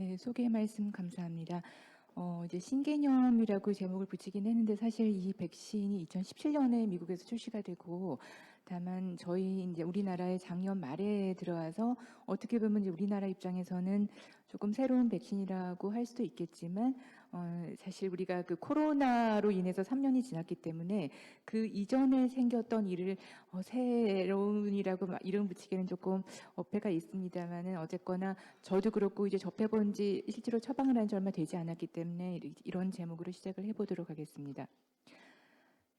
네, 소개 말씀 감사합니다. 이제 신개념이라고 제목을 붙이긴 했는데 사실 이 백신이 2017년에 미국에서 출시가 되고 다만 저희 이제 우리나라에 작년 말에 들어와서 어떻게 보면 이제 우리나라 입장에서는 조금 새로운 백신이라고 할 수도 있겠지만 사실 우리가 그 코로나로 인해서 3년이 지났기 때문에 그 이전에 생겼던 일을 새로운이라고 이름 붙이기는 조금 어폐가 있습니다만은 어쨌거나 저도 그렇고 이제 접해본 지 실제로 처방을 한 지 얼마 되지 않았기 때문에 이런 제목으로 시작을 해보도록 하겠습니다.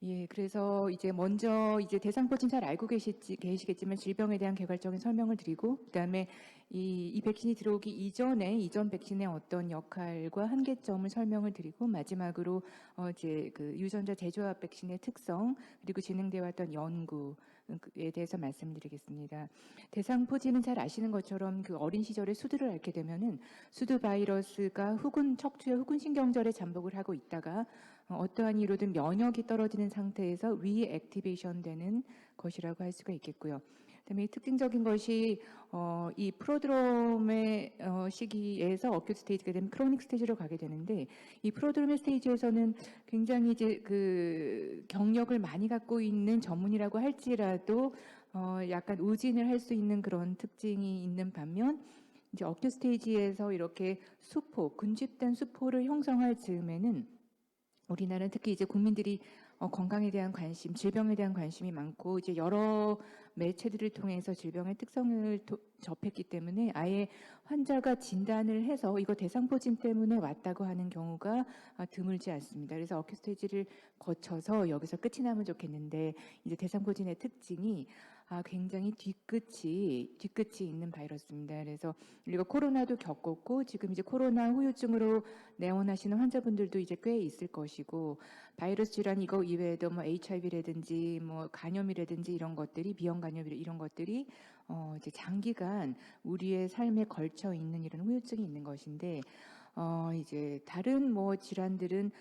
예, 그래서 이제 먼저 이제 대상포진 잘 알고 계시겠지만 질병에 대한 개괄적인 설명을 드리고 그다음에 이 백신이 들어오기 이전에 이전 백신의 어떤 역할과 한계점을 설명을 드리고 마지막으로 이제 그 유전자 재조합 백신의 특성 그리고 진행되어 왔던 연구에 대해서 말씀드리겠습니다. 대상포진은 잘 아시는 것처럼 그 어린 시절에 수두를 앓게 되면은 수두 바이러스가 척추의 후근신경절에 잠복을 하고 있다가 어떠한 이유로든 면역이 떨어지는 상태에서 리액티베이션 되는 것이라고 할 수가 있겠고요. 그다음에 특징적인 것이 이 프로드롬의 시기에서 어큐트 스테이지가 되면 크로닉 스테이지로 가게 되는데 이 프로드롬의 스테이지에서는 굉장히 이제 그 경력을 많이 갖고 있는 전문이라고 할지라도 약간 우진을 할 수 있는 그런 특징이 있는 반면 이제 어큐트 스테이지에서 이렇게 근집된 수포를 형성할 즈음에는 우리나라는 특히 이제 국민들이 건강에 대한 관심, 질병에 대한 관심이 많고 이제 여러 매체들을 통해서 질병의 특성을 접했기 때문에 아예 환자가 진단을 해서 이거 대상포진 때문에 왔다고 하는 경우가 드물지 않습니다. 그래서 어큐스테이지를 거쳐서 여기서 끝이 나면 좋겠는데 이제 대상포진의 특징이 굉장히 뒤끝이 있는 바이러스입니다. 그래서 우리가 코로나도 겪었고 지금 이제 코로나 후유증으로 내원하시는 환자분들도 이제 꽤 있을 것이고 바이러스 질환 이거 이외에도 뭐 HIV라든지 뭐 간염이라든지 이런 것들이 비형 간염 이런 것들이 이제 장기간 우리의 삶에 걸쳐 있는 이런 후유증이 있는 것인데 이제 다른 뭐 질환들은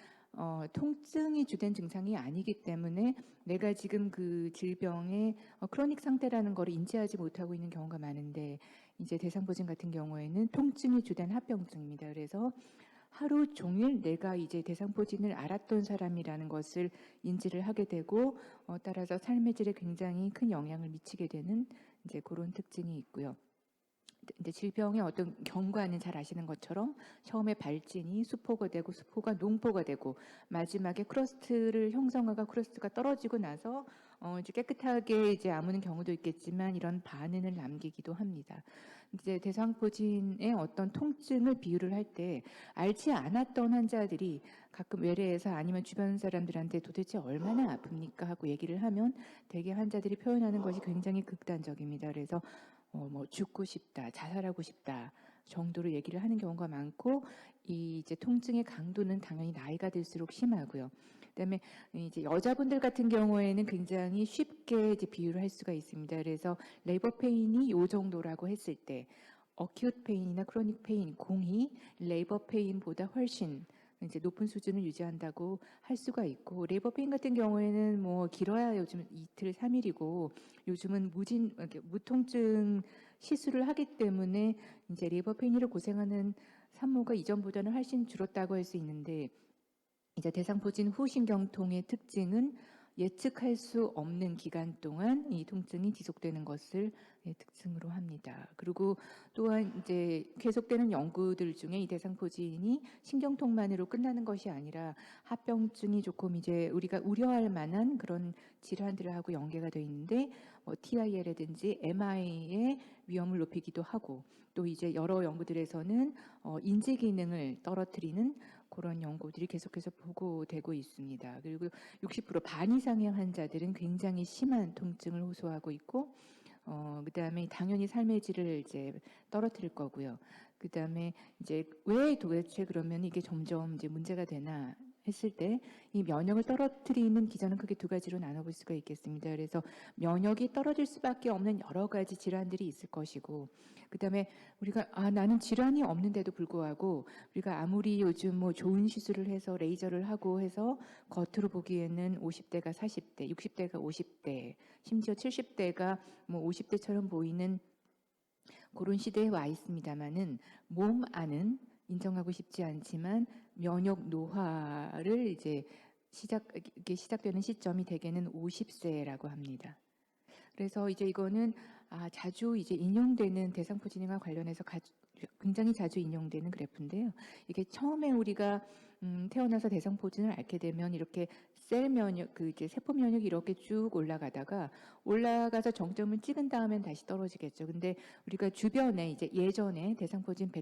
통증이 주된 증상이 아니기 때문에 내가 지금 그 질병의 크로닉 상태라는 걸 인지하지 못하고 있는 경우가 많은데 이제 대상포진 같은 경우에는 통증이 주된 합병증입니다. 그래서 하루 종일 내가 이제 대상포진을 알았던 사람이라는 것을 인지를 하게 되고 따라서 삶의 질에 굉장히 큰 영향을 미치게 되는 이제 그런 특징이 있고요. 이제 질병의 어떤 경과는 잘 아시는 것처럼 처음에 발진이 수포가 되고 수포가 농포가 되고 마지막에 크러스트를 형성하고 크러스트가 떨어지고 나서 이제 깨끗하게 이제 아무는 경우도 있겠지만 이런 반응을 남기기도 합니다. 이제 대상포진의 어떤 통증을 비유를 할 때 앓지 않았던 환자들이 가끔 외래에서 아니면 주변 사람들한테 도대체 얼마나 아픕니까 하고 얘기를 하면 대개 환자들이 표현하는 것이 굉장히 극단적입니다. 그래서 뭐 죽고 싶다, 자살하고 싶다 정도로 얘기를 하는 경우가 많고 이 이제 통증의 강도는 당연히 나이가 들수록 심하고요. 그다음에 이제 여자분들 같은 경우에는 굉장히 쉽게 이제 비유를 할 수가 있습니다. 그래서 레이버 페인이 요 정도라고 했을 때 어큐트 페인이나 크로닉 페인 공이 레이버 페인보다 훨씬 이제 높은 수준을 유지한다고 할 수가 있고 레이버 페인 같은 경우에는 뭐 길어야 요즘 이틀 3일이고 요즘은 무통증 시술을 하기 때문에 이제 레이버 페인으로 고생하는 산모가 이전보다는 훨씬 줄었다고 할 수 있는데 이제 대상포진 후신경통의 특징은 예측할 수 없는 기간 동안 이 통증이 지속되는 것을 특징으로 합니다. 그리고 또한 이제 계속되는 연구들 중에 이 대상포진이 신경통만으로 끝나는 것이 아니라 합병증이 조금 이제 우리가 우려할 만한 그런 질환들하고 연계가 되어 있는데 TIA라든지 MI의 위험을 높이기도 하고 또 이제 여러 연구들에서는 인지 기능을 떨어뜨리는 그런 연구들이 계속해서 보고되고 있습니다. 그리고 60% 반 이상의 환자들은 굉장히 심한 통증을 호소하고 있고, 그다음에 당연히 삶의 질을 이제 떨어뜨릴 거고요. 그다음에 이제 왜 도대체 그러면 이게 점점 이제 문제가 되나 했을 때 이 면역을 떨어뜨리는 기전은 크게 두 가지로 나눠볼 수가 있겠습니다. 그래서 면역이 떨어질 수밖에 없는 여러 가지 질환들이 있을 것이고, 그다음에 우리가 나는 질환이 없는데도 불구하고 우리가 아무리 요즘 뭐 좋은 시술을 해서 레이저를 하고 해서 겉으로 보기에는 50대가 40대, 60대가 50대, 심지어 70대가 뭐 50대처럼 보이는 그런 시대에 와 있습니다마는 몸 안은 인정하고 싶지 않지만 면역 노화를 이제 이게 시작되는 시점이 대개는 50세라고 합니다. 그래서 이제 이거는 자주 이제 인용되는 대상포 진행과 관련해서 굉장히 자주 인용되는 그래프인데요. 이게 처음에 우리가 태어나서 대상포진을 앓게 되면 이렇게 셀 면역, 이제 세포 면역이 이렇게 쭉 올라가서 정점을 찍은 다음엔 다시 떨어지겠죠. 근데 우리가 주변에 이제 예전에 대상포진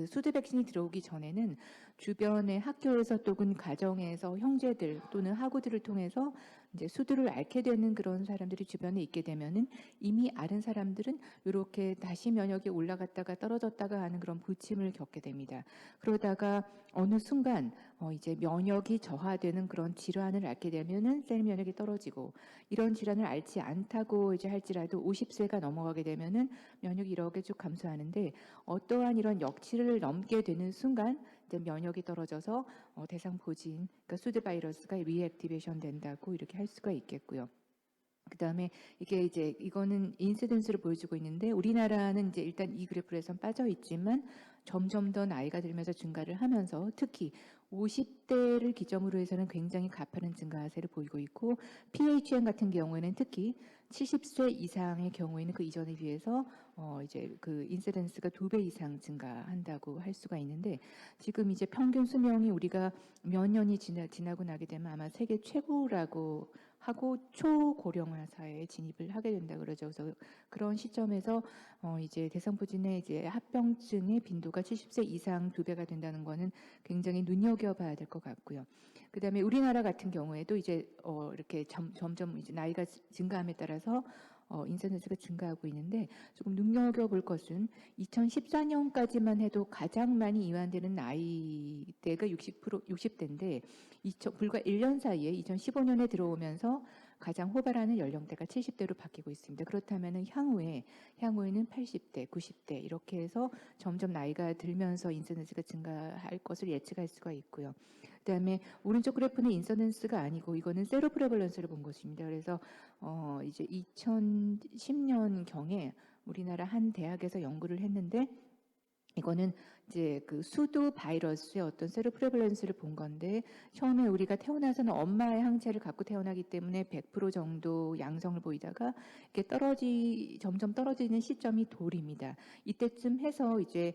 수두 백신이 들어오기 전에는 주변의 학교에서 또는 가정에서 형제들 또는 학우들을 통해서 이제 수두를 앓게 되는 그런 사람들이 주변에 있게 되면은 이미 앓은 사람들은 이렇게 다시 면역이 올라갔다가 떨어졌다가 하는 그런 부침을 겪게 됩니다. 그러다가 어느 순간 이제 면역이 저하되는 그런 질환을 앓게 되면은 셀 면역이 떨어지고, 이런 질환을 앓지 않다고 이제 할지라도 50세가 넘어가게 되면은 면역이 이렇게 쭉 감소하는데, 어떠한 이런 역치를 넘게 되는 순간 이제 면역이 떨어져서 대상포진, 그러니까 수드 바이러스가 리액티베이션 된다고 이렇게 할 수가 있겠고요. 그다음에 이거는 인시던스를 보여주고 있는데, 우리나라는 이제 일단 이 그래프에선 빠져 있지만 점점 더 나이가 들면서 증가를 하면서 특히 50대를 기점으로 해서는 굉장히 가파른 증가세를 보이고 있고, PHN 같은 경우에는 특히 70세 이상의 경우에는 그 이전에 비해서 이제 그 인시던스가 2배 이상 증가한다고 할 수가 있는데, 지금 이제 평균 수명이 우리가 몇 년이 지나고 나게 되면 아마 세계 최고라고 하고 초고령화 사회에 진입을 하게 된다 그러죠. 그래서 그런 시점에서 이제 대상포진의 이제 합병증의 빈도가 70세 이상 2배가 된다는 거는 굉장히 눈여겨봐야 될 것 같고요. 그다음에 우리나라 같은 경우에도 이제 이렇게 점점 이제 나이가 증가함에 따라서 인센티브가 증가하고 있는데, 조금 눈여겨볼 것은 2014년까지만 해도 가장 많이 이완되는 나이대가 60대인데 불과 1년 사이에 2015년에 들어오면서 가장 호발하는 연령대가 70대로 바뀌고 있습니다. 그렇다면 향후에는 80대, 90대 이렇게 해서 점점 나이가 들면서 인서던스가 증가할 것을 예측할 수가 있고요. 그다음에 오른쪽 그래프는 인서던스가 아니고 이거는 세로 프레벌런스를 본 것입니다. 그래서 이제 2010년 경에 우리나라 한 대학에서 연구를 했는데, 이거는 이제 그 수두 바이러스의 어떤 세로 프레벌런스를 본 건데, 처음에 우리가 태어나서는 엄마의 항체를 갖고 태어나기 때문에 100% 정도 양성을 보이다가 이렇게 점점 떨어지는 시점이 돌입니다. 이때쯤 해서 이제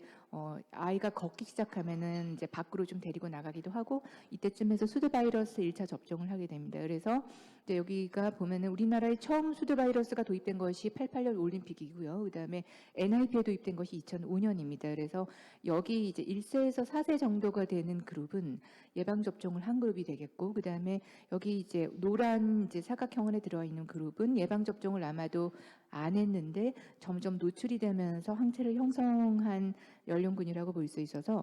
아이가 걷기 시작하면은 이제 밖으로 좀 데리고 나가기도 하고, 이때쯤 해서 수두 바이러스 1차 접종을 하게 됩니다. 그래서 이제 여기가 보면은 우리나라에 처음 수두 바이러스가 도입된 것이 88년 올림픽이고요. 그다음에 NIP에 도입된 것이 2005년입니다. 그래서 여기 이제 1세에서 4세 정도가 되는 그룹은 예방 접종을 한 그룹이 되겠고, 그다음에 여기 이제 노란 이제 사각형 안에 들어 있는 그룹은 예방 접종을 아마도 안 했는데 점점 노출이 되면서 항체를 형성한 연령군이라고 볼 수 있어서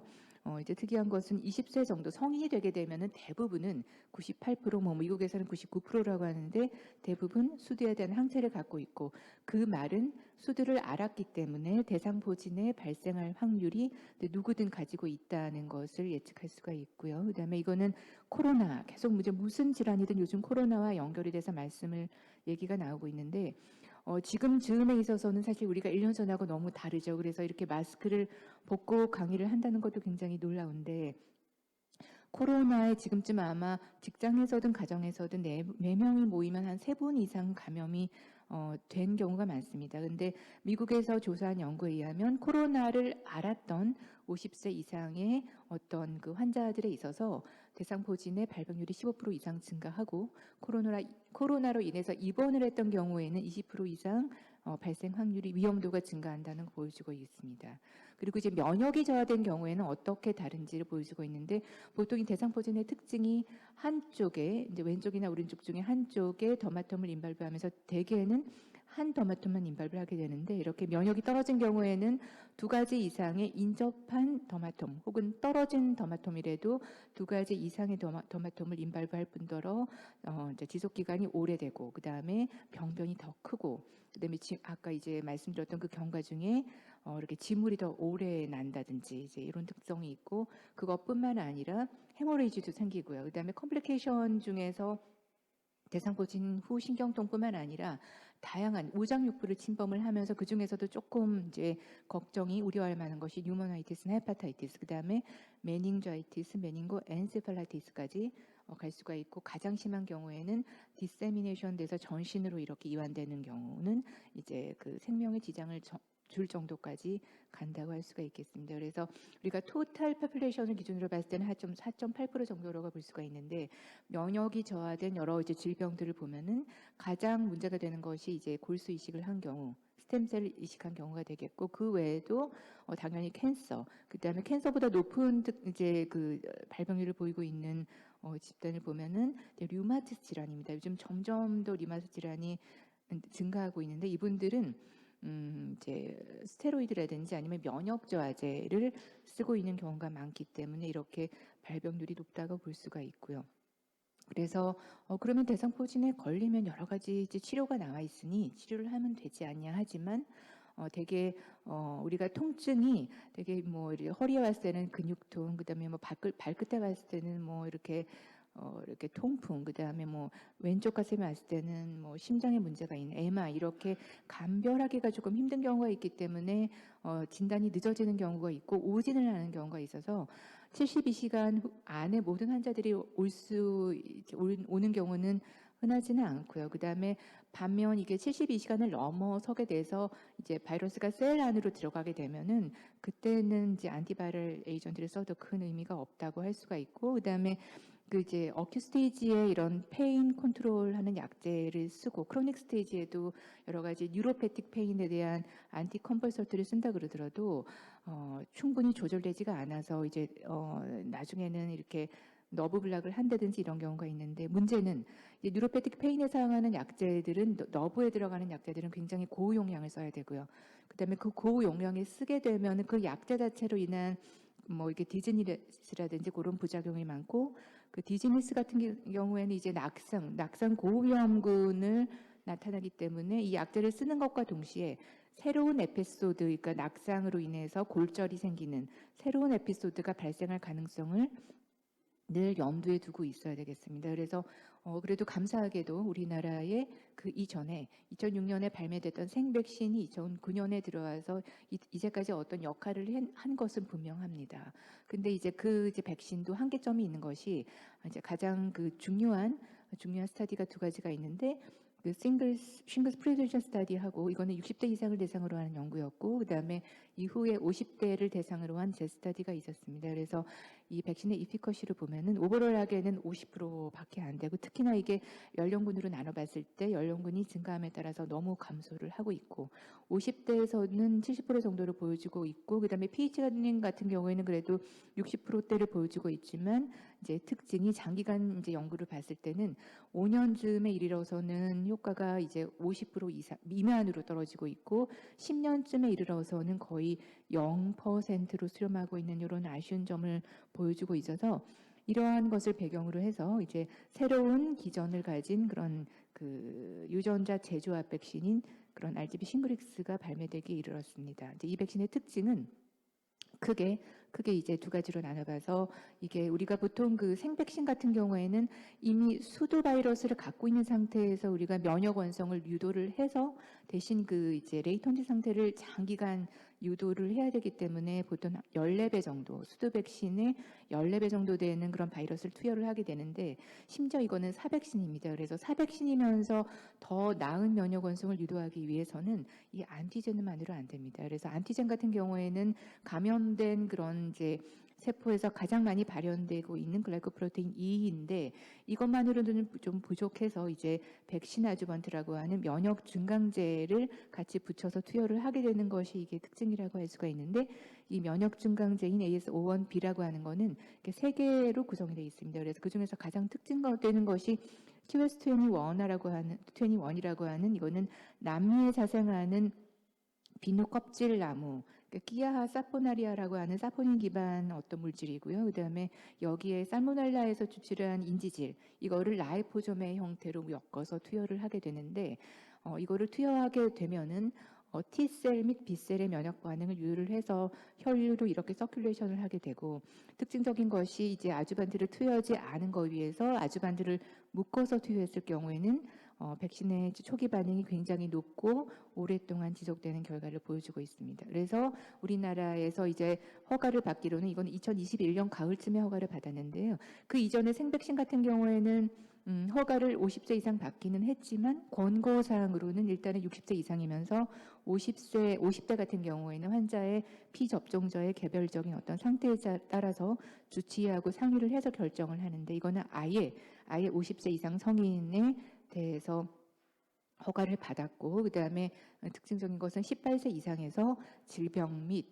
이제 특이한 것은 20세 정도 성인이 되게 되면은 대부분은 98%, 미국에서는 99%라고 하는데 대부분 수두에 대한 항체를 갖고 있고, 그 말은 수두를 앓았기 때문에 대상포진에 발생할 확률이 누구든 가지고 있다는 것을 예측할 수가 있고요. 그다음에 이거는 코로나, 계속 이제 무슨 질환이든 요즘 코로나와 연결이 돼서 얘기가 나오고 있는데, 지금 즈음에 있어서는 사실 우리가 1년 전하고 너무 다르죠. 그래서 이렇게 마스크를 벗고 강의를 한다는 것도 굉장히 놀라운데, 코로나에 지금쯤 아마 직장에서든 가정에서든 4명이 모이면 한 3분 이상 감염이 된 경우가 많습니다. 근데 미국에서 조사한 연구에 의하면 코로나를 앓았던 50세 이상의 어떤 그 환자들에 있어서 대상포진의 발병률이 15% 이상 증가하고, 코로나로 인해서 입원을 했던 경우에는 20% 이상 발생 확률이 위험도가 증가한다는 걸 보여주고 있습니다. 그리고 이제 면역이 저하된 경우에는 어떻게 다른지를 보여주고 있는데, 보통 이 대상포진의 특징이 한쪽에 이제 왼쪽이나 오른쪽 중에 한쪽에 더마톰을 인발부하면서 대개는 한 더마톰만 인발을 하게 되는데, 이렇게 면역이 떨어진 경우에는 2가지 이상의 인접한 더마톰 혹은 떨어진 더마톰이라도 2가지 이상의 더마톰을 인발부할 뿐더러 이제 지속 기간이 오래되고, 그 다음에 병변이 더 크고, 그다음에 아까 이제 말씀드렸던 그 경과 중에 이렇게 진물이 더 오래 난다든지 이제 이런 특성이 있고, 그것뿐만 아니라 헤모레이지도 생기고요. 그다음에 컴플리케이션 중에서 대상포진 후 신경통뿐만 아니라 다양한 오장육부를 침범을 하면서 그 중에서도 조금 이제 걱정이 우려할 만한 것이 뉴모나이티스나 헤파타이티스, 그다음에 메닝자이티스, 메닝고 엔세팔라이티스까지 갈 수가 있고, 가장 심한 경우에는 디세미네이션 돼서 전신으로 이렇게 이완되는 경우는 이제 그 생명의 지장을 줄 정도까지 간다고 할 수가 있겠습니다. 그래서 우리가 토탈 포퓰레이션을 기준으로 봤을 때는 한 4.8% 정도라고 볼 수가 있는데, 면역이 저하된 여러 이제 질병들을 보면은 가장 문제가 되는 것이 이제 골수 이식을 한 경우, 스템셀 이식한 경우가 되겠고, 그 외에도 당연히 캔서, 그다음에 캔서보다 높은 이제 그 발병률을 보이고 있는 집단을 보면은 류마티스 질환입니다. 요즘 점점 더 류마티스 질환이 증가하고 있는데, 이분들은 이제 스테로이드라든지 아니면 면역 저하제를 쓰고 있는 경우가 많기 때문에 이렇게 발병률이 높다고 볼 수가 있고요. 그래서 그러면 대상포진에 걸리면 여러 가지 이제 치료가 나와 있으니 치료를 하면 되지 않냐 하지만, 되게 우리가 통증이 되게 뭐 허리에 왔을 때는 근육통, 그다음에 뭐 발끝에 왔을 때는 뭐 이렇게 통풍, 그다음에 뭐 왼쪽 가슴에 왔을 때는 뭐 심장에 문제가 있는 에마, 이렇게 감별하기가 조금 힘든 경우가 있기 때문에 진단이 늦어지는 경우가 있고 오진을 하는 경우가 있어서 72시간 안에 모든 환자들이 오는 경우는 흔하지는 않고요. 그다음에 반면 이게 72시간을 넘어서게 돼서 이제 바이러스가 셀 안으로 들어가게 되면은 그때는 이제 안티바이럴 에이전트를 써도 큰 의미가 없다고 할 수가 있고, 그다음에 그 이제 어큐 스테이지에 이런 페인 컨트롤하는 약제를 쓰고, 크로닉 스테이지에도 여러 가지 뉴로패틱 페인에 대한 안티 컨버설트를 쓴다 그러더라도 충분히 조절되지가 않아서 이제 나중에는 이렇게 너브 블락을 한다든지 이런 경우가 있는데, 문제는 이 뉴로패틱 페인에 사용하는 약제들은 너브에 들어가는 약제들은 굉장히 고용량을 써야 되고요. 그다음에 그 고용량에 쓰게 되면 그 약제 자체로 인한 뭐 이게 디즈니스라든지 그런 부작용이 많고, 그 디즈니스 같은 경우에는 이제 낙상 고위험군을 나타나기 때문에 이 약제를 쓰는 것과 동시에 새로운 에피소드, 그러니까 낙상으로 인해서 골절이 생기는 새로운 에피소드가 발생할 가능성을 늘 염두에 두고 있어야 되겠습니다. 그래서 그래도 감사하게도 우리나라에 그 이전에 2006년에 발매됐던 생백신이 2009년에 들어와서 이제까지 어떤 역할을 한 것은 분명합니다. 근데 이제 그 이제 백신도 한계점이 있는 것이, 이제 가장 그 중요한 스터디가 두 가지가 있는데, 그 싱글스 프리벤션 스터디하고, 이거는 60대 이상을 대상으로 하는 연구였고, 그다음에 이후에 50대를 대상으로 한 재스터디가 있었습니다. 그래서 이 백신의 이피커시를 보면은 오버롤하게는 50%밖에 안 되고, 특히나 이게 연령군으로 나눠봤을 때 연령군이 증가함에 따라서 너무 감소를 하고 있고, 50대에서는 70% 정도를 보여주고 있고, 그다음에 PH님 같은 경우에는 그래도 60%대를 보여주고 있지만, 이제 특징이 장기간 이제 연구를 봤을 때는 5년쯤에 이르러서는 효과가 이제 50% 이상 미만으로 떨어지고 있고, 10년쯤에 이르러서는 거의 0%로 수렴하고 있는 이런 아쉬운 점을 보여주고 있어서, 이러한 것을 배경으로 해서 이제 새로운 기전을 가진 그런 그 유전자 제조합 백신인 그런 RGB 싱글릭스가 발매되기 이르렀습니다. 이제 이 백신의 특징은 크게 이제 두 가지로 나눠봐서, 이게 우리가 보통 그 생백신 같은 경우에는 이미 수도 바이러스를 갖고 있는 상태에서 우리가 면역 원성을 유도를 해서 대신 그 이제 레이턴트 상태를 장기간 유도를 해야 되기 때문에 보통 14배 정도, 수도 백신에 14배 정도 되는 그런 바이러스를 투여를 하게 되는데, 심지어 이거는 사백신입니다. 그래서 사백신이면서 더 나은 면역 원성을 유도하기 위해서는 이 안티젠만으로 안 됩니다. 그래서 안티젠 같은 경우에는 감염된 그런 이제 세포에서 가장 많이 발현되고 있는 글라이코프로테인 E인데, 이것만으로는 좀 부족해서 이제 백신 아주번트라고 하는 면역 증강제를 같이 붙여서 투여를 하게 되는 것이 이게 특징이라고 할 수가 있는데, 이 면역 증강제인 AS51B라고 하는 거는 이렇게 세 개로 구성이 되어 있습니다. 그래서 그 중에서 가장 특징되는 것이 QS21이라고 하는 이거는 남미에 자생하는 비누 껍질 나무, 끼아하 사포나리아라고 하는 사포닌 기반 어떤 물질이고요. 그다음에 여기에 살모넬라에서 추출한 인지질, 이거를 라이포솜의 형태로 엮어서 투여를 하게 되는데, 이거를 투여하게 되면은 T셀 및 B셀의 면역 반응을 유도를 해서 혈류로 이렇게 서큘레이션을 하게 되고, 특징적인 것이 이제 아주반트를 투여하지 않은 거에 비해서 아주반트를 묶어서 투여했을 경우에는 백신의 초기 반응이 굉장히 높고 오랫동안 지속되는 결과를 보여주고 있습니다. 그래서 우리나라에서 이제 허가를 받기로는 이건 2021년 가을쯤에 허가를 받았는데요. 그 이전에 생백신 같은 경우에는 허가를 50세 이상 받기는 했지만 권고사항으로는 일단은 60세 이상이면서 50대 같은 경우에는 환자의 피접종자의 개별적인 어떤 상태에 따라서 주치의하고 상의를 해서 결정을 하는데 이거는 아예 50세 이상 성인에 대해서 허가를 받았고 그다음에 특징적인 것은 18세 이상에서 질병 및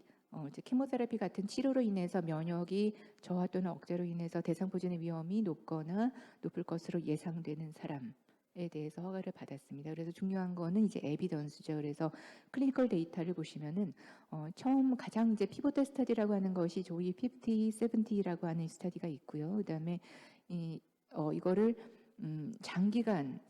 이제 키모테라피 같은 치료로 인해서 면역이 저하 또는 억제로 인해서 대상포진의 위험이 높거나 높을 것으로 예상되는 사람에 대해서 허가를 받았습니다. 그래서 중요한 거는 이제 에비던스죠. 그래서 클리니컬 데이터를 보시면은 처음 가장 이제 피보트 스터디라고 하는 것이 조이 50, 70라고 하는 스터디가 있고요. 그다음에 이거를 장기간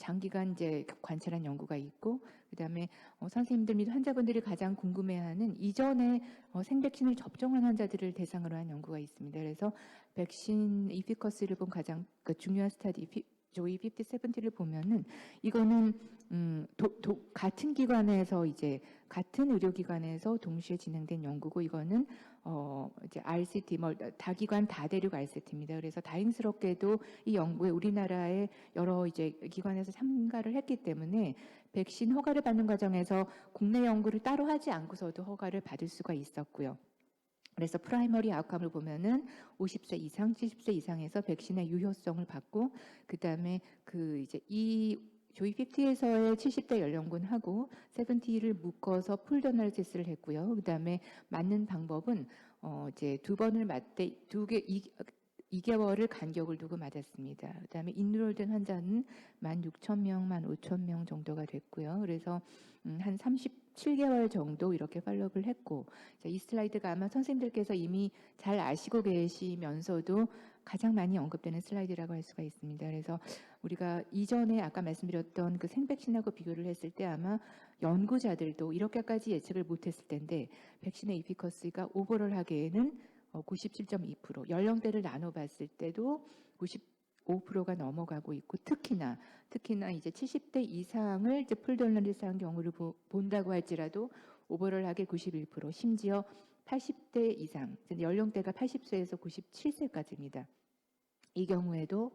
이제 관찰한 연구가 있고 그다음에 선생님들 및 환자분들이 가장 궁금해하는 이전에 생백신을 접종한 환자들을 대상으로 한 연구가 있습니다. 그래서 백신 이피커스를 본 가장 중요한 스터디 조이 50, 70를 보면은 이거는 같은 기관에서 이제 같은 의료기관에서 동시에 진행된 연구고 이거는 이제 RCT 다기관 다대륙 RCT입니다. 그래서 다행스럽게도 이 연구에 우리나라의 여러 이제 기관에서 참가를 했기 때문에 백신 허가를 받는 과정에서 국내 연구를 따로 하지 않고서도 허가를 받을 수가 있었고요. 그래서 프라이머리 아웃컴을 보면은 50세 이상, 70세 이상에서 백신의 유효성을 받고 그다음에 그 이제 이 조이 50에서의 70대 연령군하고 70를 묶어서 풀 어널리시스를 했고요. 그다음에 맞는 방법은 이제 두 번을 맞되 2개월을 간격을 두고 맞았습니다. 그다음에 인롤된 환자는 16,000명, 15,000명 정도가 됐고요. 그래서 한 37개월 정도 이렇게 팔로우를 했고 이 슬라이드가 아마 선생님들께서 이미 잘 아시고 계시면서도 가장 많이 언급되는 슬라이드라고 할 수가 있습니다. 그래서 우리가 이전에 아까 말씀드렸던 그 생백신하고 비교를 했을 때 아마 연구자들도 이렇게까지 예측을 못했을 텐데 백신의 이피커시가 오버롤 하기에는 97.2% 연령대를 나눠봤을 때도 95%가 넘어가고 있고 특히나 이제 70대 이상을 이제 풀돌널리스한 경우를 본다고 할지라도 오버롤하게 91% 심지어 80대 이상 연령대가 80세에서 97세까지입니다. 이 경우에도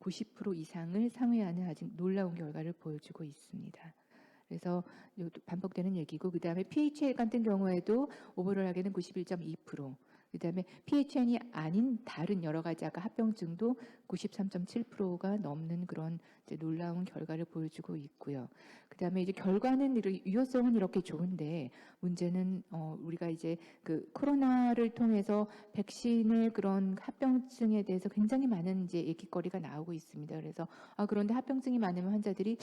90% 이상을 상회하는 아주 놀라운 결과를 보여주고 있습니다. 그래서 반복되는 얘기고 그다음에 PHN 같은 경우에도 오버롤하게는 91.2%. 그다음에 PHN이 아닌 다른 여러 가지 아까 합병증도 93.7%가 넘는 그런 이제 놀라운 결과를 보여주고 있고요. 그다음에 이제 결과는 유효성은 이렇게 좋은데 문제는 우리가 이제 그 코로나를 통해서 백신의 그런 합병증에 대해서 굉장히 많은 이제 얘기거리가 나오고 있습니다. 그래서 그런데 합병증이 많으면 환자들이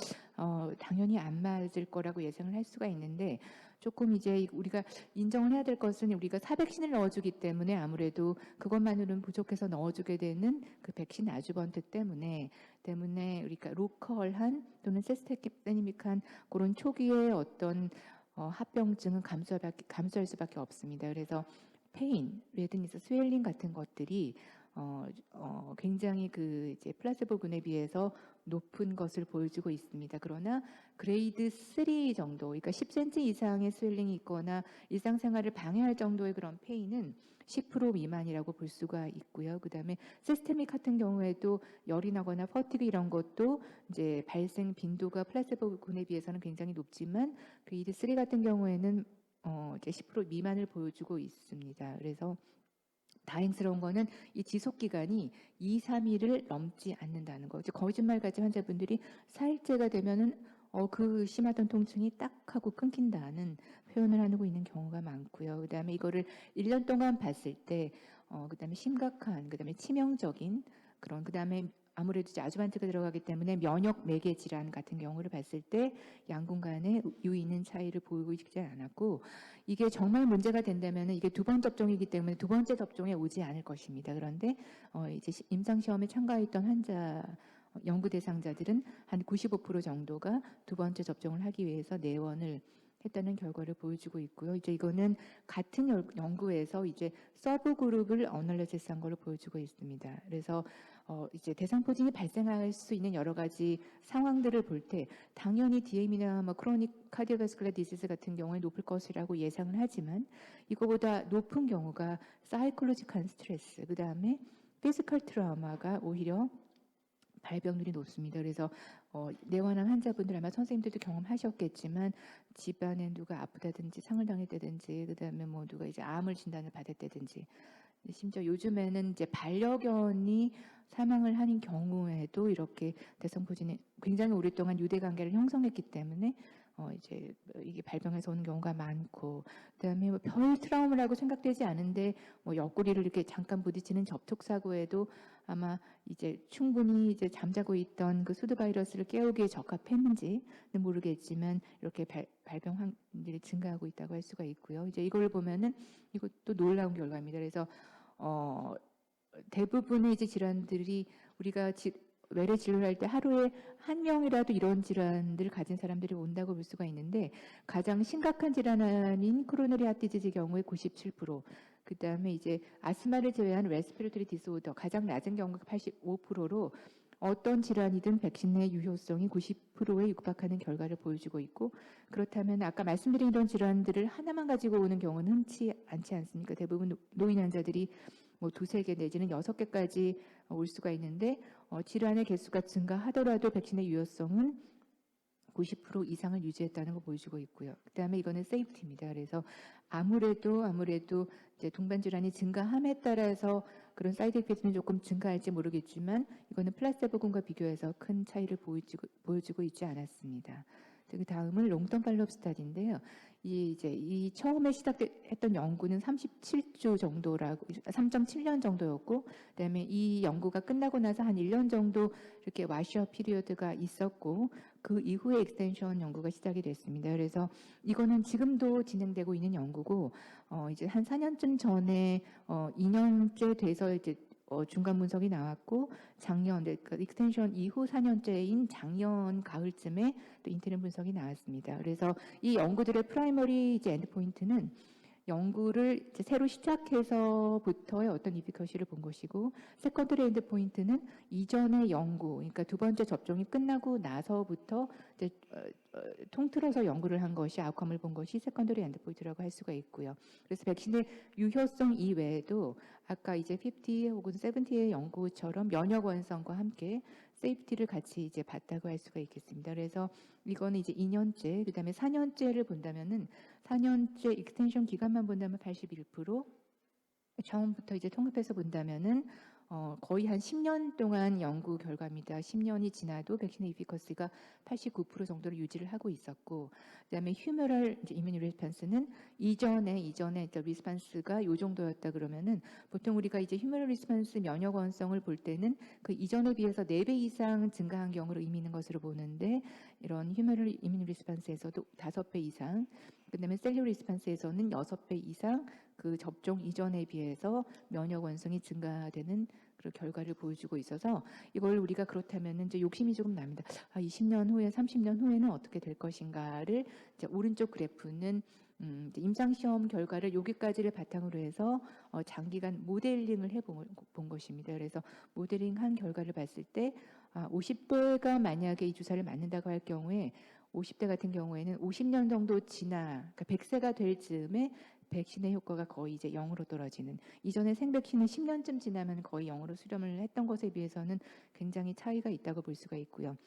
당연히 안 맞을 거라고 예상을 할 수가 있는데 조금 이제 우리가 인정을 해야 될 것은 우리가 사백신을 넣어주기 때문에 아무래도 그것만으로는 부족해서 넣어주게 되는 그 백신 아주번트 때문에 우리가 로컬한 또는 시스테미닉한 그런 초기의 어떤 합병증은 감소할 수밖에 없습니다. 그래서 페인, 레드니스, 스웰링 같은 것들이 굉장히 그 이제 플라세보군에 비해서 높은 것을 보여주고 있습니다. 그러나 그레이드 3 정도, 그러니까 10cm 이상의 스웰링이 있거나 일상생활을 방해할 정도의 그런 페인은 10% 미만이라고 볼 수가 있고요. 그다음에 시스테믹 같은 경우에도 열이 나거나 퍼티그 이런 것도 이제 발생 빈도가 플라세보군에 비해서는 굉장히 높지만 그레이드 3 같은 경우에는 이제 10% 미만을 보여주고 있습니다. 그래서 다행스러운 거는 이 지속 기간이 2, 3일을 넘지 않는다는 거. 거짓말같이 환자분들이 4일째가 되면은 그 심하던 통증이 딱 하고 끊긴다는 표현을 하고 있는 경우가 많고요. 그다음에 이거를 1년 동안 봤을 때 그다음에 심각한, 그다음에 치명적인 그런 그다음에 아무래도 이제 아주반트가 들어가기 때문에 면역 매개 질환 같은 경우를 봤을 때 양군 간에 유의 있는 차이를 보이고 있지 않았고 이게 정말 문제가 된다면 이게 두 번 접종이기 때문에 두 번째 접종에 오지 않을 것입니다. 그런데 이제 임상 시험에 참가했던 환자 연구 대상자들은 한 95% 정도가 두 번째 접종을 하기 위해서 내원을 했다는 결과를 보여주고 있고요. 이제 이거는 같은 연구에서 이제 서브 그룹을 어널리시스한 걸로 보여주고 있습니다. 그래서 이제 대상포진이 발생할 수 있는 여러 가지 상황들을 볼 때 당연히 DM이나 뭐 크로닉 카디오바스큘라 디지즈 같은 경우에 높을 것이라고 예상을 하지만 이거보다 높은 경우가 사이콜로지컬 스트레스, 그다음에 피지컬 트라우마가 오히려 발병률이 높습니다. 그래서 내원암 환자분들 아마 선생님들도 경험하셨겠지만 집안에 누가 아프다든지 상을 당했다든지 그다음에 뭐 누가 이제 암을 진단을 받았다든지 심지어 요즘에는 이제 반려견이 사망을 하는 경우에도 이렇게 대성포진이 굉장히 오랫동안 유대 관계를 형성했기 때문에 이제 이게 발병해서 오는 경우가 많고, 그다음에 뭐 별 트라우마라고 생각되지 않은데 뭐 옆구리를 이렇게 잠깐 부딪히는 접촉 사고에도 아마 이제 충분히 이제 잠자고 있던 그 수두 바이러스를 깨우기에 적합했는지는 모르겠지만 이렇게 발병 확률이 증가하고 있다고 할 수가 있고요. 이제 이걸 보면은 이것도 놀라운 결과입니다. 그래서 대부분의 이제 질환들이 우리가 외래 진료할 때 하루에 한 명이라도 이런 질환들을 가진 사람들이 온다고 볼 수가 있는데 가장 심각한 질환인 코로너리 하트 디지즈의 경우에 97%, 그다음에 이제 아스마를 제외한 레스피레토리 디스오더 가장 낮은 경우가 85%로 어떤 질환이든 백신의 유효성이 90%에 육박하는 결과를 보여주고 있고, 그렇다면 아까 말씀드린 이런 질환들을 하나만 가지고 오는 경우는 흔치 않지 않습니까? 대부분 노인 환자들이 뭐 2-3개 내지는 6개까지 올 수가 있는데 질환의 개수가 증가하더라도 백신의 유효성은 90% 이상을 유지했다는 거 보여주고 있고요. 그다음에 이거는 세이프티입니다. 그래서 아무래도 이제 동반 질환이 증가함에 따라서 그런 사이드 이펙트는 조금 증가할지 모르겠지만 이거는 플라세보군과 비교해서 큰 차이를 보여주고 있지 않았습니다. 그 다음은 롱텀 팔로업 스타디인데요. 이 처음에 시작했던 연구는 37주 정도라고 3.7년 정도였고, 그다음에 이 연구가 끝나고 나서 한 1년 정도 이렇게 와시업 피리어드가 있었고 그 이후에 익스텐션 연구가 시작이 됐습니다. 그래서 이거는 지금도 진행되고 있는 연구고 이제 한 4년쯤 전에 2년째 돼서 이제 중간 분석이 나왔고 작년 그러니까 익스텐션 이후 4년째인 작년 가을쯤에 또 인테rim 분석이 나왔습니다. 그래서 이 연구들의 프라이머리 이제 엔드포인트는 연구를 이제 새로 시작해서부터의 어떤 이피커시를 본 것이고, 세컨더리 엔드포인트는 이전의 연구, 그러니까 두 번째 접종이 끝나고 나서부터 이제 통틀어서 연구를 한 것이 아웃컴을 본 것이 세컨더리 엔드포인트라고 할 수가 있고요. 그래서 백신의 유효성 이외에도 아까 이제 50 혹은 70의 연구처럼 면역 완성과 함께 세이프티를 같이 이제 봤다고 할 수가 있겠습니다. 그래서 이거는 이제 2년째, 그다음에 4년째를 본다면은 4년째 익스텐션 기간만 본다면 81%, 처음부터 이제 통합해서 본다면은 거의 한 10년 동안 연구 결과입니다. 10년이 지나도 백신의 이피커시가 89% 정도를 유지를 하고 있었고, 그다음에 휴머럴 이뮤니 리스판스는 이전에 리스판스가 이 정도였다 그러면은 보통 우리가 이제 휴머럴 리스판스 면역 원성을 볼 때는 그 이전에 비해서 4배 이상 증가한 경우를 의미 있는 것으로 보는데, 이런 휴머럴 이뮤니 리스판스에서도 5배 이상, 그다음에 셀룰 리스판스에서는 6배 이상 그 접종 이전에 비해서 면역 원성이 증가되는 그런 결과를 보여주고 있어서 이걸 우리가 그렇다면 이제 욕심이 조금 납니다. 20년 후에 30년 후에는 어떻게 될 것인가를 이제 오른쪽 그래프는 임상 시험 결과를 여기까지를 바탕으로 해서 장기간 모델링을 해본 것입니다. 그래서 모델링한 결과를 봤을 때 50대가 만약에 이 주사를 맞는다고 할 경우에 50대 같은 경우에는 50년 정도 지나 그러니까 100세가 될 즈음에 백신의 효과가 거의 이제 0으로 떨어지는, 이전에 생백신은 10년쯤 지나면 거의 0으로 수렴을 했던 것에 비해서는 굉장히 차이가 있다고 볼 수가 있고요.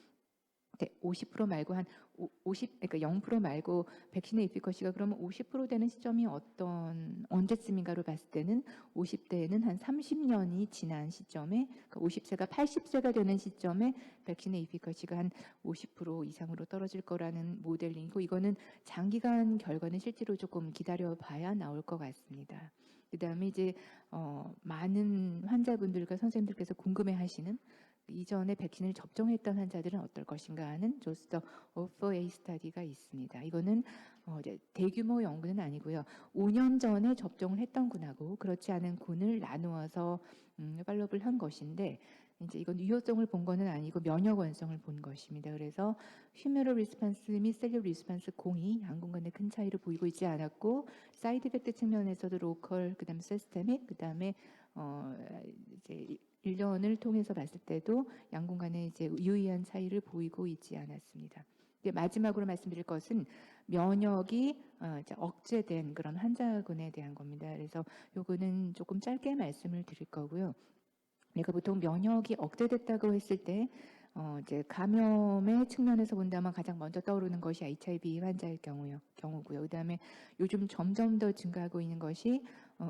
50% 말고 한 50, 그러니까 0% 말고 백신의 이피커시가 그러면 50% 되는 시점이 언제쯤인가로 봤을 때는 50대에는 한 30년이 지난 시점에, 그러니까 50세가 80세가 되는 시점에 백신의 이피커시가 한 50% 이상으로 떨어질 거라는 모델링이고, 이거는 장기간 결과는 실제로 조금 기다려봐야 나올 것 같습니다. 그다음에 이제 많은 환자분들과 선생님들께서 궁금해하시는 이전에 백신을 접종했던 환자들은 어떨 것인가 하는 조스터 오퍼A 스터디가 있습니다. 이거는 이제 대규모 연구는 아니고요. 5년 전에 접종을 했던 군하고 그렇지 않은 군을 나누어서 팔로업을 한 것인데, 이제 이건 유효성을 본 거는 아니고 면역 완성을 본 것입니다. 그래서 휴메럴 리스판스 및 셀룰 리스판스 공이 양군 간에 큰 차이를 보이고 있지 않았고 사이드 이펙트 측면에서도 로컬 그다음에 시스테믹 그다음에 이제 1년을 통해서 봤을 때도 양군 간에 이제 유의한 차이를 보이고 있지 않았습니다. 이제 마지막으로 말씀드릴 것은 면역이 이제 억제된 그런 환자군에 대한 겁니다. 그래서 요거는 조금 짧게 말씀을 드릴 거고요. 그러니까 보통 면역이 억제됐다고 했을 때 이제 감염의 측면에서 본다면 가장 먼저 떠오르는 것이 HIV 환자의 경우고요. 그다음에 요즘 점점 더 증가하고 있는 것이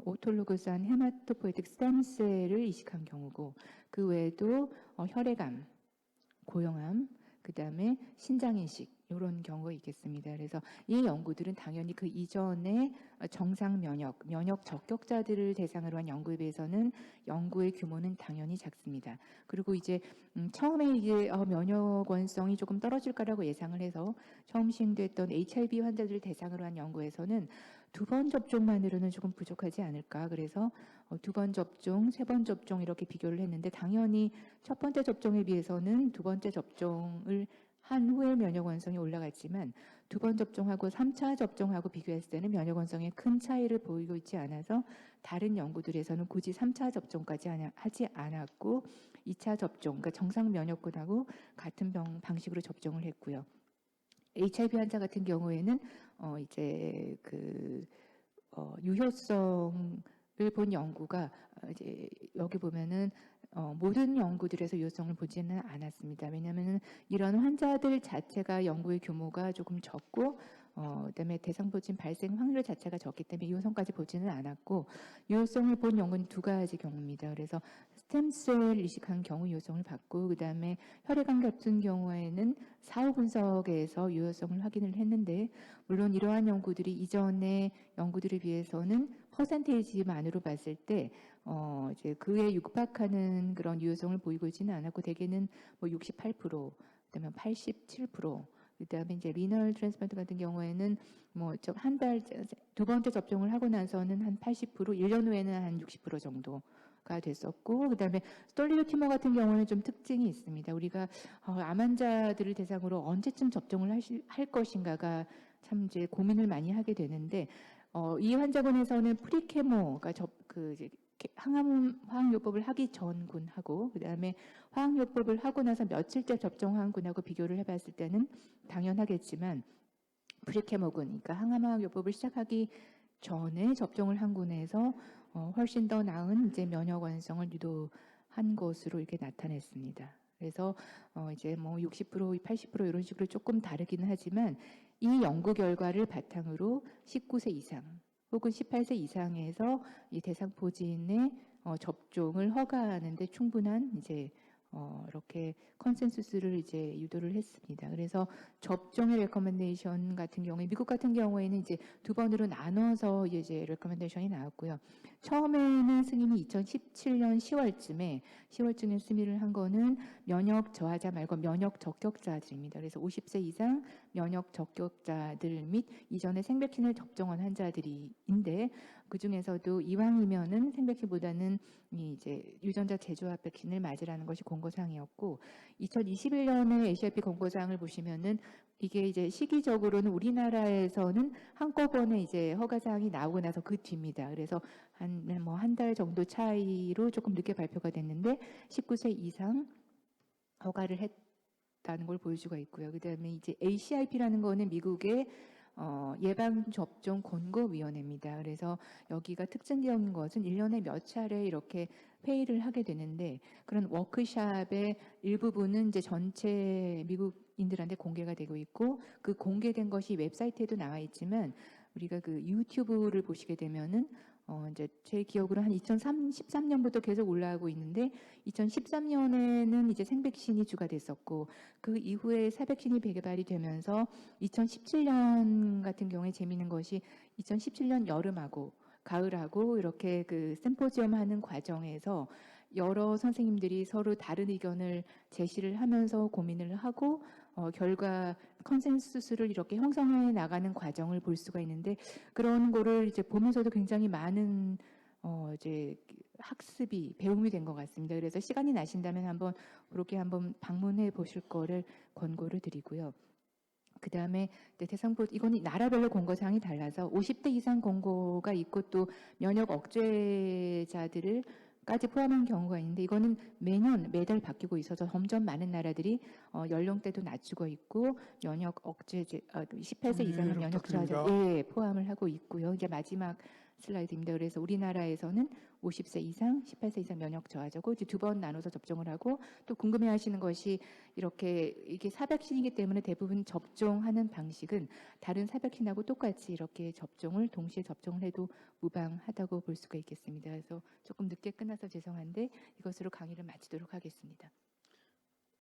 오토로그스한 헤마토포에틱 스템셀을 이식한 경우고 그 외에도 혈액암, 고형암, 그다음에 신장 이식 이런 경우가 있겠습니다. 그래서 이 연구들은 당연히 그 이전에 정상 면역 적격자들을 대상으로 한 연구에 비해서는 연구의 규모는 당연히 작습니다. 그리고 이제 처음에 이게 면역 원성이 조금 떨어질까라고 예상을 해서 처음 시행됐던 HIV 환자들을 대상으로 한 연구에서는 2번 접종만으로는 조금 부족하지 않을까. 그래서 2번 접종, 3번 접종 이렇게 비교를 했는데 당연히 첫 번째 접종에 비해서는 2번째 접종을 한 후에 면역 완성이 올라갔지만 2번 접종하고 3차 접종하고 비교했을 때는 면역 완성에 큰 차이를 보이고 있지 않아서 다른 연구들에서는 굳이 3차 접종까지 하지 않았고 2차 접종, 그러니까 정상 면역군하고 같은 방식으로 접종을 했고요. HIV 환자 같은 경우에는 이제 그 유효성을 본 연구가 이제 여기 보면은 모든 연구들에서 유효성을 보지는 않았습니다. 왜냐하면 이런 환자들 자체가 연구의 규모가 조금 적고 그다음에 대상포진 발생 확률 자체가 적기 때문에 유효성까지 보지는 않았고 유효성을 본 연구는 2가지 경우입니다. 그래서 스템셀 이식한 경우 유효성을 봤고 그다음에 혈액암 같은 경우에는 사후 분석에서 유효성을 확인을 했는데 물론 이러한 연구들이 이전의 연구들에 비해서는 퍼센테이지만으로 봤을 때 이제 그에 육박하는 그런 유효성을 보이고 있지는 않았고 대개는 뭐 68%, 그다음에 87%, 그다음에 이제 리널 트랜스플란트 같은 경우에는 뭐 한 달 2번째 접종을 하고 나서는 한 80%, 1년 후에는 한 60% 정도가 됐었고 그다음에 솔리드 튜머 같은 경우는 좀 특징이 있습니다. 우리가 암 환자들을 대상으로 언제쯤 접종을 할 것인가가 참 이제 고민을 많이 하게 되는데 이 환자군에서는 프리케모가 이제 화학요법을 하기 전군하고 그다음에 화학요법을 하고 나서 며칠째 접종한 군하고 비교를 해봤을 때는 당연하겠지만 프리케모군, 그러니까 항암화학요법을 시작하기 전에 접종을 한 군에서 훨씬 더 나은 이제 면역 완성을 유도한 것으로 이렇게 나타냈습니다. 그래서 이제 뭐 60%, 80% 이런 식으로 조금 다르기는 하지만 이 연구 결과를 바탕으로 19세 이상 혹은 18세 이상에서 이 대상포진의 접종을 허가하는데 충분한 이제 이렇게 컨센서스를 이제 유도를 했습니다. 그래서 접종의 레커멘데이션 같은 경우에 미국 같은 경우에는 이제 2번으로 나눠서 이제 레커멘데이션이 나왔고요. 처음에는 승인이 2017년 10월쯤에 승인을 한 거는 면역 저하자 말고 면역 적격자들입니다. 그래서 50세 이상 면역 적격자들 및 이전에 생백신을 접종한 환자들인데 그 중에서도 이왕이면은 생백신보다는 이제 유전자 재조합 백신을 맞으라는 것이 권고사항이었고 2021년에 ACIP 권고사항을 보시면은 이게 이제 시기적으로는 우리나라에서는 한꺼번에 이제 허가사항이 나오고 나서 그 뒤입니다. 그래서 한 달 정도 차이로 조금 늦게 발표가 됐는데 19세 이상 허가를 했다는 걸 보일 수가 있고요. 그다음에 이제 ACIP라는 거는 미국의 예방접종 권고위원회입니다. 그래서 여기가 특징적인 것은 1년에 몇 차례 이렇게 회의를 하게 되는데 그런 워크숍의 일부분은 이제 전체 미국인들한테 공개가 되고 있고 그 공개된 것이 웹사이트에도 나와 있지만 우리가 그 유튜브를 보시게 되면은 이제 제 기억으로 한 2013년부터 계속 올라오고 있는데 2013년에는 이제 생백신이 주가됐었고 그 이후에 사백신이 개발이 되면서 2017년 같은 경우에 재미있는 것이 2017년 여름하고 가을하고 이렇게 그 심포지엄 하는 과정에서 여러 선생님들이 서로 다른 의견을 제시를 하면서 고민을 하고 결과 컨센서스를 이렇게 형성해 나가는 과정을 볼 수가 있는데 그런 거를 이제 보면서도 굉장히 많은 이제 학습이 배움이 된 것 같습니다. 그래서 시간이 나신다면 한번 그렇게 한번 방문해 보실 거를 권고를 드리고요. 그다음에 대상포 이거는 나라별로 권고 사항이 달라서 50대 이상 권고가 있고 또 면역 억제자들을 까지 포함한 경우가 있는데 이거는 매달 바뀌고 있어서 점점 많은 나라들이 연령대도 낮추고 있고 면역 억제제 18세 이상의 이해를 면역 저하자 부탁드립니다. 예, 포함을 하고 있고요. 이제 마지막 슬라이드입니다. 그래서 우리나라에서는 50세 이상, 18세 이상 면역 저하자고 이제 두 번 나눠서 접종을 하고 또 궁금해하시는 것이 이게 사백신이기 때문에 대부분 접종하는 방식은 다른 사백신하고 똑같이 이렇게 동시에 접종을 해도 무방하다고 볼 수가 있겠습니다. 그래서 조금 늦게 끝나서 죄송한데 이것으로 강의를 마치도록 하겠습니다.